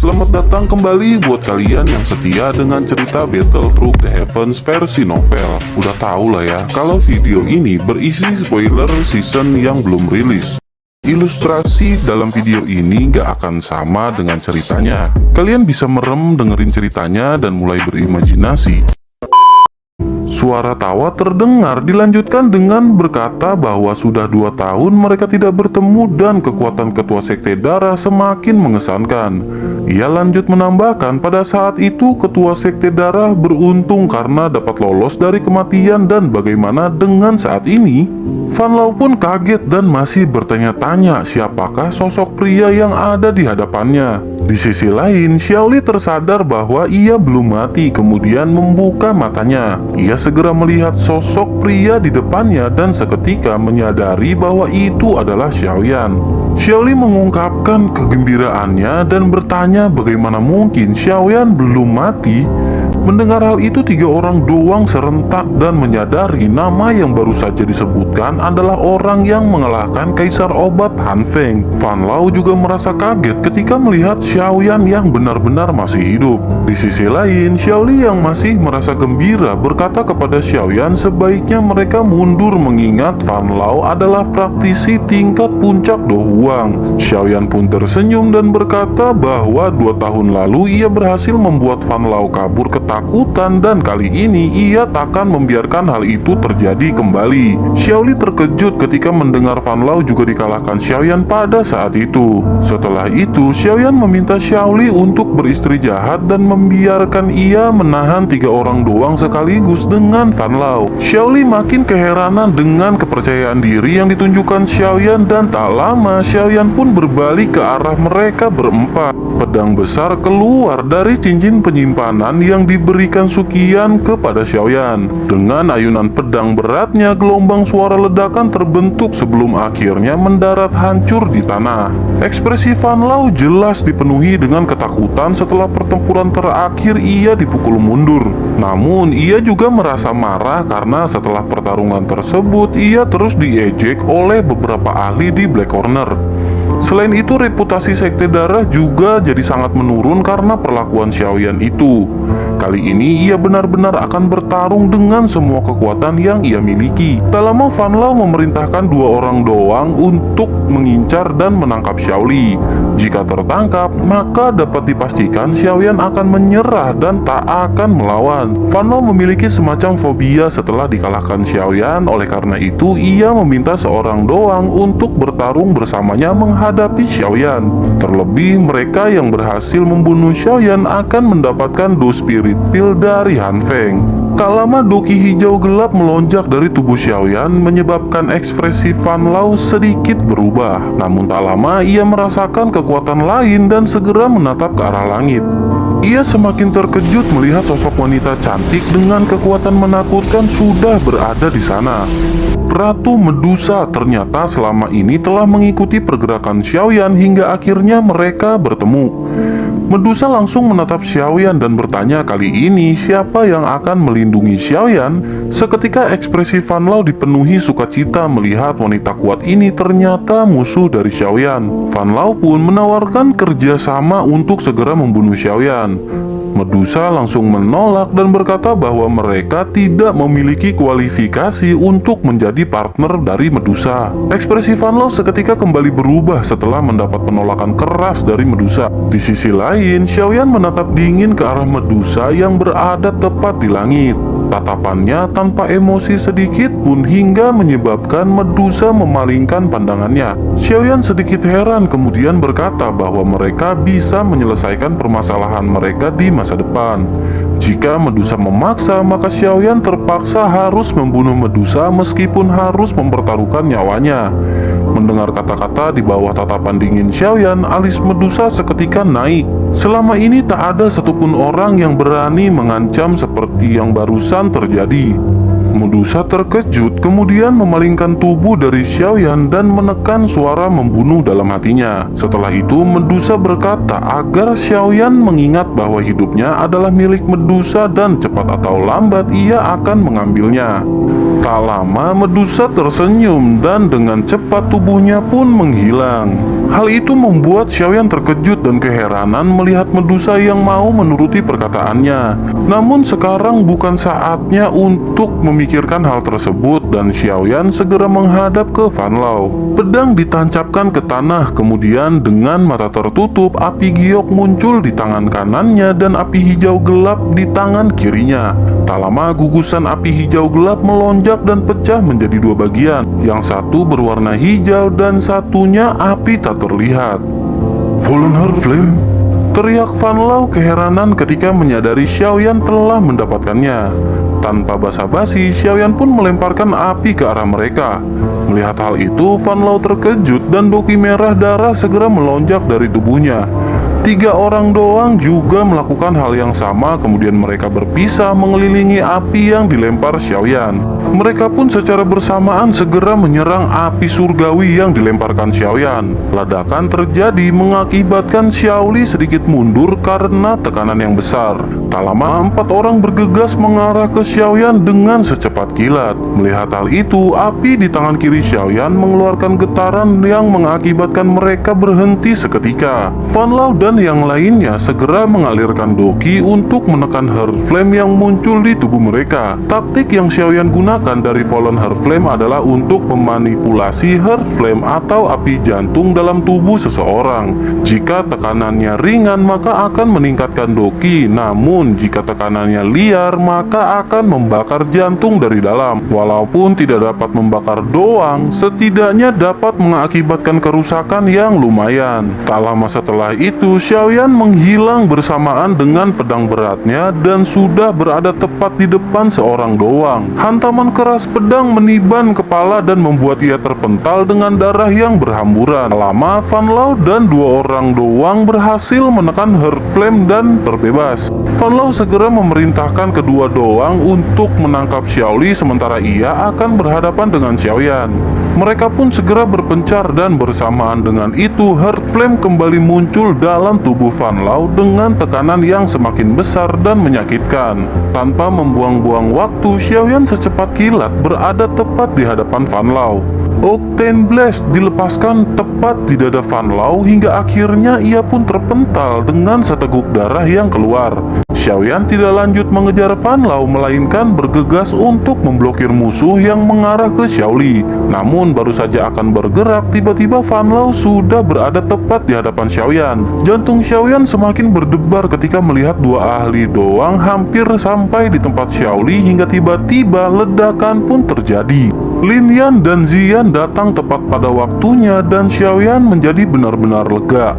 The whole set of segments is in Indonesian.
Selamat datang kembali buat kalian yang setia dengan cerita Battle Through the Heavens versi novel. Udah tau lah ya, kalau video ini berisi spoiler season yang belum rilis. Ilustrasi dalam video ini gak akan sama dengan ceritanya. Kalian bisa merem dengerin ceritanya dan mulai berimajinasi. Suara tawa terdengar dilanjutkan dengan berkata bahwa sudah 2 tahun mereka tidak bertemu dan kekuatan ketua sekte darah semakin mengesankan. Ia lanjut menambahkan pada saat itu ketua sekte darah beruntung karena dapat lolos dari kematian dan bagaimana dengan saat ini? Van Lau pun kaget dan masih bertanya-tanya siapakah sosok pria yang ada di hadapannya. Di sisi lain, Xiaoli tersadar bahwa ia belum mati kemudian membuka matanya. Ia segera melihat sosok pria di depannya dan seketika menyadari bahwa itu adalah Xiaoyan. Xiaoli mengungkapkan kegembiraannya dan bertanya bagaimana mungkin Xiaoyan belum mati. Mendengar hal itu, 3 orang doang serentak dan menyadari nama yang baru saja disebutkan adalah orang yang mengalahkan Kaisar Obat Han Feng. Van Lau juga merasa kaget ketika melihat Xiaoyan yang benar-benar masih hidup. Di sisi lain, Xiaoli yang masih merasa gembira berkata kepada Xiaoyan sebaiknya mereka mundur mengingat Van Lau adalah praktisi tingkat puncak Do Huang. Xiaoyan pun tersenyum dan berkata bahwa 2 tahun lalu ia berhasil membuat Van Lau kabur ketakutan dan kali ini ia takkan membiarkan hal itu terjadi kembali. Xiaoli terkejut ketika mendengar Van Lau juga dikalahkan Xiaoyan pada saat itu. Setelah itu, Xiaoyan meminta Xiaoli untuk beristri jahat dan membiarkan ia menahan 3 orang doang sekaligus dengan Van Lau. Xiaoli makin keheranan dengan kepercayaan diri yang ditunjukkan Xiaoyan dan tak lama Xiaoyan pun berbalik ke arah mereka berempat. Pedang besar keluar dari cincin penyimpanan yang diberikan Suqian kepada Xiaoyan. Dengan ayunan pedang beratnya, gelombang suara ledakan terbentuk sebelum akhirnya mendarat hancur di tanah. Ekspresi Van Lau jelas dipenuhi dengan ketakutan setelah pertempuran terakhir ia dipukul mundur. Namun ia juga merasa marah karena setelah pertarungan tersebut ia terus diejek oleh beberapa ahli di Black Corner. Selain itu, reputasi sekte darah juga jadi sangat menurun karena perlakuan Xiaoyan itu. Kali ini ia benar-benar akan bertarung dengan semua kekuatan yang ia miliki. Tak lama Van Lau memerintahkan 2 orang doang untuk mengincar dan menangkap Xiaoli. Jika tertangkap, maka dapat dipastikan Xiaoyan akan menyerah dan tak akan melawan. Van Lau memiliki semacam fobia setelah dikalahkan Xiaoyan. Oleh karena itu, ia meminta seorang doang untuk bertarung bersamanya menghadapi Xiaoyan. Terlebih, mereka yang berhasil membunuh Xiaoyan akan mendapatkan Do Spirit Pill dari Han Feng. Tak lama doki hijau gelap melonjak dari tubuh Xiaoyan menyebabkan ekspresi Van Lau sedikit berubah. Namun tak lama ia merasakan kekuatan lain dan segera menatap ke arah langit. Ia semakin terkejut melihat sosok wanita cantik dengan kekuatan menakutkan sudah berada di sana. Ratu Medusa ternyata selama ini telah mengikuti pergerakan Xiaoyan hingga akhirnya mereka bertemu. Medusa langsung menatap Xiaoyan dan bertanya kali ini siapa yang akan melindungi Xiaoyan. Seketika ekspresi Van Lau dipenuhi sukacita melihat wanita kuat ini ternyata musuh dari Xiaoyan. Van Lau pun menawarkan kerjasama untuk segera membunuh Xiaoyan. Medusa langsung menolak dan berkata bahwa mereka tidak memiliki kualifikasi untuk menjadi partner dari Medusa. Ekspresi Van Lau seketika kembali berubah setelah mendapat penolakan keras dari Medusa. Di sisi lain, Xiaoyan menatap dingin ke arah Medusa yang berada tepat di langit. Tatapannya tanpa emosi sedikit pun hingga menyebabkan Medusa memalingkan pandangannya. Xiaoyan sedikit heran kemudian berkata bahwa mereka bisa menyelesaikan permasalahan mereka di masa depan. Jika Medusa memaksa, maka Xiaoyan terpaksa harus membunuh Medusa meskipun harus mempertaruhkan nyawanya. Mendengar kata-kata di bawah tatapan dingin Xiaoyan, alis Medusa seketika naik. Selama ini tak ada satupun orang yang berani mengancam seperti yang barusan terjadi. Medusa terkejut kemudian memalingkan tubuh dari Xiaoyan dan menekan suara membunuh dalam hatinya. Setelah itu Medusa berkata agar Xiaoyan mengingat bahwa hidupnya adalah milik Medusa dan cepat atau lambat ia akan mengambilnya. Tak lama Medusa tersenyum dan dengan cepat tubuhnya pun menghilang. Hal itu membuat Xiaoyan terkejut dan keheranan melihat Medusa yang mau menuruti perkataannya. Namun sekarang bukan saatnya untuk memikirkan hal tersebut dan Xiaoyan segera menghadap ke Fan Lao. Pedang ditancapkan ke tanah, kemudian dengan mata tertutup api giok muncul di tangan kanannya dan api hijau gelap di tangan kirinya. Tak lama gugusan api hijau gelap melonjak dan pecah menjadi dua bagian. Yang satu berwarna hijau dan satunya api tak terlihat. Fallen Heart Flame? Teriak Fan Lao keheranan ketika menyadari Xiaoyan telah mendapatkannya. Tanpa basa-basi, Xiaoyan pun melemparkan api ke arah mereka. Melihat hal itu, Fan Lao terkejut dan doki merah darah segera melonjak dari tubuhnya. 3 orang doang juga melakukan hal yang sama, kemudian mereka berpisah mengelilingi api yang dilempar Xiaoyan. Mereka pun secara bersamaan segera menyerang api surgawi yang dilemparkan Xiaoyan. Ledakan terjadi mengakibatkan Xiaoli sedikit mundur karena tekanan yang besar. Tak lama 4 orang bergegas mengarah ke Xiaoyan dengan secepat kilat. Melihat hal itu, api di tangan kiri Xiaoyan mengeluarkan getaran yang mengakibatkan mereka berhenti seketika. Fan Lao dan yang lainnya segera mengalirkan doki untuk menekan Heart Flame yang muncul di tubuh mereka. Taktik yang Xiaoyan gunakan dari Fallen Heart Flame adalah untuk memanipulasi Heart Flame atau api jantung dalam tubuh seseorang. Jika tekanannya ringan maka akan meningkatkan doki, namun jika tekanannya liar maka akan membakar jantung dari dalam. Walaupun tidak dapat membakar doang, setidaknya dapat mengakibatkan kerusakan yang lumayan. Tak lama setelah itu, Xiaoyan menghilang bersamaan dengan pedang beratnya dan sudah berada tepat di depan seorang doang. Hantaman keras pedang meniban kepala dan membuat ia terpental dengan darah yang berhamburan. Lama Fan Lao dan 2 orang doang berhasil menekan Heart Flame dan terbebas. Fan Lao segera memerintahkan kedua doang untuk menangkap Xiaoli sementara ia akan berhadapan dengan Xiaoyan. Mereka pun segera berpencar dan bersamaan dengan itu Heart Flame kembali muncul dalam tubuh Fan Lao dengan tekanan yang semakin besar dan menyakitkan. Tanpa membuang-buang waktu, Xiaoyan secepat kilat berada tepat di hadapan Fan Lao. Octane Blast dilepaskan tepat di dada Fan Lao hingga akhirnya ia pun terpental dengan seteguk darah yang keluar. Xiaoyan tidak lanjut mengejar Fan Lao melainkan bergegas untuk memblokir musuh yang mengarah ke Xiaoli. Namun baru saja akan bergerak, tiba-tiba Fan Lao sudah berada tepat di hadapan Xiaoyan. Jantung Xiaoyan semakin berdebar ketika melihat 2 ahli doang hampir sampai di tempat Xiaoli hingga tiba-tiba ledakan pun terjadi. Lin Yan dan Ziyan datang tepat pada waktunya dan Xiaoyan menjadi benar-benar lega.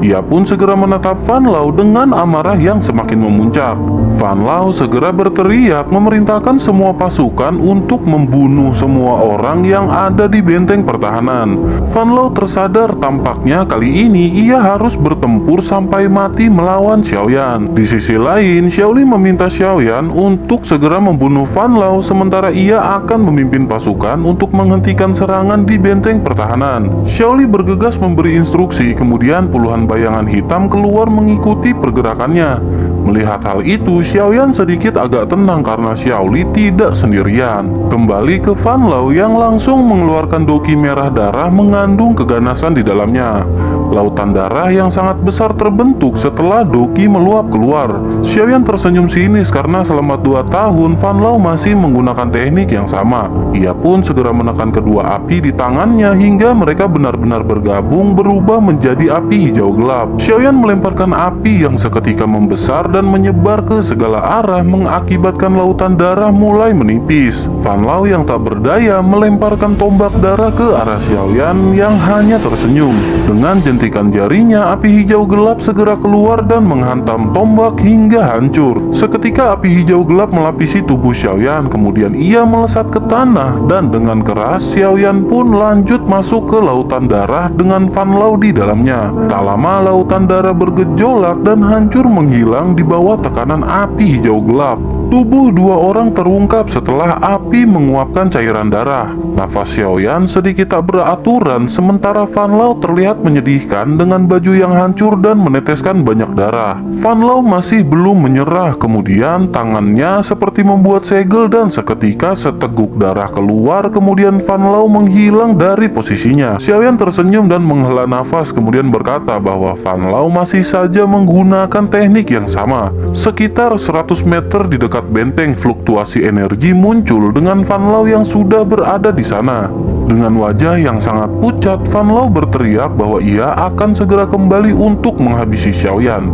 Ia pun segera menatap Fan Lao dengan amarah yang semakin memuncak. Fan Lao segera berteriak memerintahkan semua pasukan untuk membunuh semua orang yang ada di benteng pertahanan. Fan Lao tersadar tampaknya kali ini ia harus bertempur sampai mati melawan Xiaoyan. Di sisi lain, Xiaoli meminta Xiaoyan untuk segera membunuh Fan Lao sementara ia akan memimpin pasukan untuk menghentikan serangan di benteng pertahanan. Xiaoli bergegas memberi instruksi, kemudian puluhan bayangan hitam keluar mengikuti pergerakannya. Melihat hal itu, Xiaoyan sedikit agak tenang karena Xiaoli tidak sendirian. Kembali ke Fan Lao yang langsung mengeluarkan doki merah darah mengandung keganasan di dalamnya. Lautan darah yang sangat besar terbentuk setelah doki meluap keluar. Xiaoyan tersenyum sinis karena selama 2 tahun Fan Lao masih menggunakan teknik yang sama. Ia pun segera menekan kedua api di tangannya hingga mereka benar-benar bergabung berubah menjadi api hijau gelap. Xiaoyan melemparkan api yang seketika membesar dan menyebar ke segala arah mengakibatkan lautan darah mulai menipis. Fan Lao yang tak berdaya melemparkan tombak darah ke arah Xiaoyan yang hanya tersenyum. Dengan jentikan jarinya, api hijau gelap segera keluar dan menghantam tombak hingga hancur. Seketika api hijau gelap melapisi tubuh Xiaoyan, kemudian ia melesat ke tanah dan dengan keras Xiaoyan pun lanjut masuk ke lautan darah dengan Fan Lao di dalamnya. Tak lama lautan darah bergejolak dan hancur menghilang di bawah tekanan api hijau gelap. Tubuh dua orang terungkap setelah api menguapkan cairan darah. Nafas Xiaoyan sedikit tak beraturan, sementara Fan Lao terlihat menyedihkan dengan baju yang hancur dan meneteskan banyak darah. Fan Lao masih belum menyerah, kemudian tangannya seperti membuat segel dan seketika seteguk darah keluar, kemudian Fan Lao menghilang dari posisinya. Xiaoyan tersenyum dan menghela nafas, kemudian berkata bahwa Fan Lao masih saja menggunakan teknik yang sama. Sekitar 100 meter di dekat benteng, fluktuasi energi muncul dengan Fan Lao yang sudah berada di sana. Dengan wajah yang sangat pucat, Fan Lao berteriak bahwa ia akan segera kembali untuk menghabisi Xiaoyan.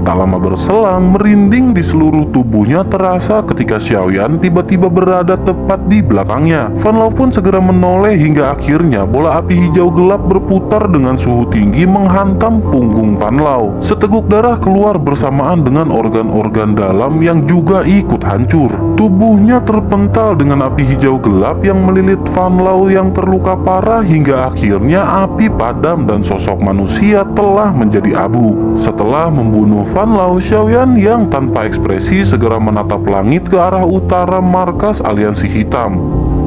Tak lama berselang, merinding di seluruh tubuhnya terasa ketika Xiaoyan tiba-tiba berada tepat di belakangnya. Fan Lao pun segera menoleh hingga akhirnya bola api hijau gelap berputar dengan suhu tinggi menghantam punggung Fan Lao. Seteguk darah keluar bersamaan dengan organ-organ dalam yang juga ikut hancur. Tubuhnya terpental dengan api hijau gelap yang melilit Fan Lao yang terluka parah hingga akhirnya api padam dan sosok manusia telah menjadi abu. Setelah membunuh Fan Lao, Xiaoyan yang tanpa ekspresi segera menatap langit ke arah utara markas aliansi hitam.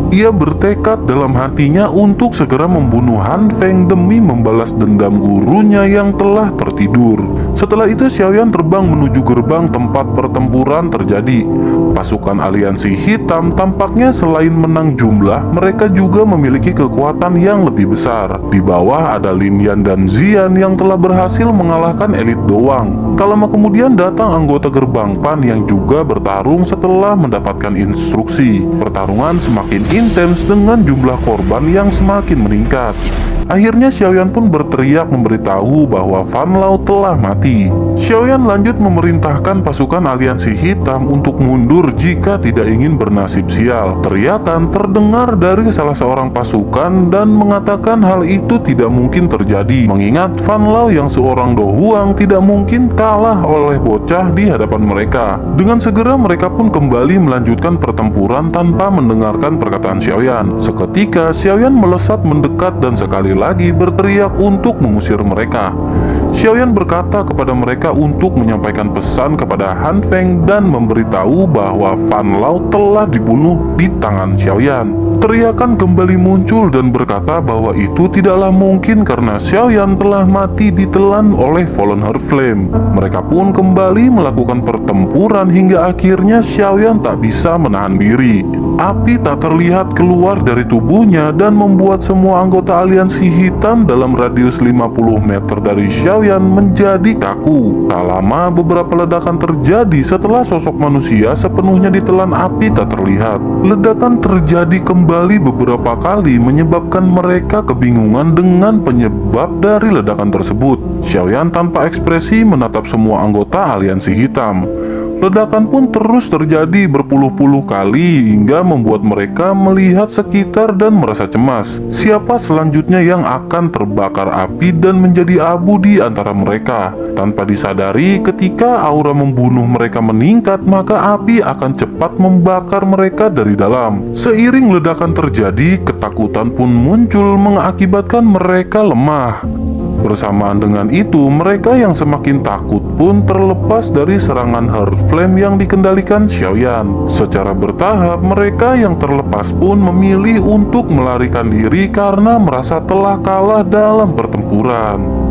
Ia bertekad dalam hatinya untuk segera membunuh Han Feng demi membalas dendam gurunya yang telah tertidur. Setelah itu Xiaoyan terbang menuju gerbang tempat pertempuran terjadi. Pasukan aliansi hitam tampaknya selain menang jumlah, mereka juga memiliki kekuatan yang lebih besar. Di bawah ada Lin Yan dan Zian yang telah berhasil mengalahkan elit doang. Tak lama kemudian datang anggota gerbang Pan yang juga bertarung setelah mendapatkan instruksi. Pertarungan semakin intens dengan jumlah korban yang semakin meningkat. Akhirnya Xiaoyan pun berteriak memberitahu bahwa Fan Lao telah mati. Xiaoyan lanjut memerintahkan pasukan aliansi hitam untuk mundur jika tidak ingin bernasib sial. Teriakan terdengar dari salah seorang pasukan dan mengatakan hal itu tidak mungkin terjadi, mengingat Fan Lao yang seorang Do Huang tidak mungkin kalah oleh bocah di hadapan mereka. Dengan segera mereka pun kembali melanjutkan pertempuran tanpa mendengarkan perkataan Xiaoyan. Seketika Xiaoyan melesat mendekat dan sekali lagi berteriak untuk mengusir mereka. Xiaoyan berkata kepada mereka untuk menyampaikan pesan kepada Han Feng dan memberitahu bahwa Fan Lao telah dibunuh di tangan Xiaoyan. Teriakan kembali muncul dan berkata bahwa itu tidaklah mungkin karena Xiaoyan telah mati ditelan oleh Fallen Heart Flame. Mereka pun kembali melakukan pertempuran hingga akhirnya Xiaoyan tak bisa menahan diri. Api tak terlihat keluar dari tubuhnya dan membuat semua anggota aliansi hitam dalam radius 50 meter dari Xiaoyan menjadi kaku. Tak lama beberapa ledakan terjadi setelah sosok manusia sepenuhnya ditelan api tak terlihat. Ledakan terjadi kembali beberapa kali menyebabkan mereka kebingungan dengan penyebab dari ledakan tersebut. Xiaoyan tanpa ekspresi menatap semua anggota aliansi hitam. Ledakan pun terus terjadi berpuluh-puluh kali hingga membuat mereka melihat sekitar dan merasa cemas. Siapa selanjutnya yang akan terbakar api dan menjadi abu di antara mereka? Tanpa disadari, ketika aura membunuh mereka meningkat, maka api akan cepat membakar mereka dari dalam. Seiring ledakan terjadi, ketakutan pun muncul mengakibatkan mereka lemah. Bersamaan dengan itu, mereka yang semakin takut pun terlepas dari serangan Heart Flame yang dikendalikan Xiaoyan. Secara bertahap, mereka yang terlepas pun memilih untuk melarikan diri karena merasa telah kalah dalam pertempuran.